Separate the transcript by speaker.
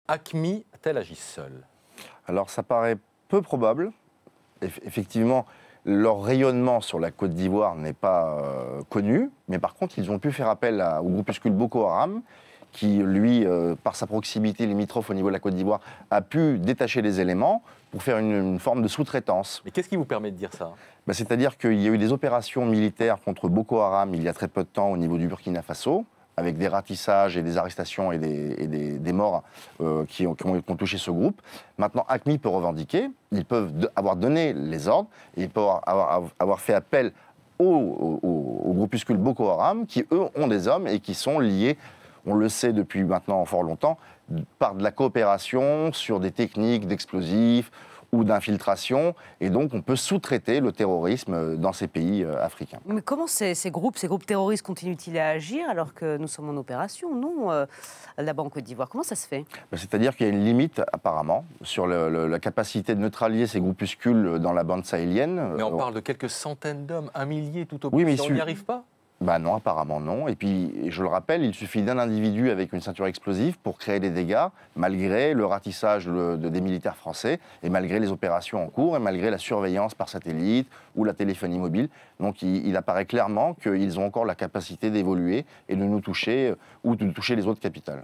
Speaker 1: AQMI a-t-elle agi seule?
Speaker 2: Alors ça paraît peu probable. Effectivement, leur rayonnement sur la Côte d'Ivoire n'est pas connu, mais par contre, ils ont pu faire appel au groupuscule Boko Haram, qui, lui, par sa proximité limitrophe au niveau de la Côte d'Ivoire, a pu détacher les éléments pour faire une forme de sous-traitance.
Speaker 1: Mais qu'est-ce qui vous permet de dire ça?
Speaker 2: C'est-à-dire qu'il y a eu des opérations militaires contre Boko Haram il y a très peu de temps au niveau du Burkina Faso, avec des ratissages et des arrestations et des morts qui ont touché ce groupe. Maintenant, AQMI peut revendiquer, ils peuvent avoir donné les ordres, ils peuvent avoir fait appel au groupuscule Boko Haram, qui, eux, ont des hommes et qui sont liés, on le sait depuis maintenant fort longtemps, par de la coopération sur des techniques d'explosifs ou d'infiltration, et donc on peut sous-traiter le terrorisme dans ces pays africains.
Speaker 3: Mais comment ces groupes terroristes continuent-ils à agir alors que nous sommes en opération, nous, là-bas en Côte d'Ivoire? Comment ça se fait?
Speaker 2: C'est-à-dire qu'il y a une limite, apparemment, sur la capacité de neutraliser ces groupuscules dans la bande sahélienne.
Speaker 1: Mais on parle de quelques centaines d'hommes, un millier tout au plus,
Speaker 2: oui, mais
Speaker 1: on n'y arrive pas?
Speaker 2: Non, apparemment non. Et puis, je le rappelle, il suffit d'un individu avec une ceinture explosive pour créer des dégâts, malgré le ratissage des militaires français, et malgré les opérations en cours, et malgré la surveillance par satellite ou la téléphonie mobile. Donc il apparaît clairement qu'ils ont encore la capacité d'évoluer et de nous toucher, ou de toucher les autres capitales.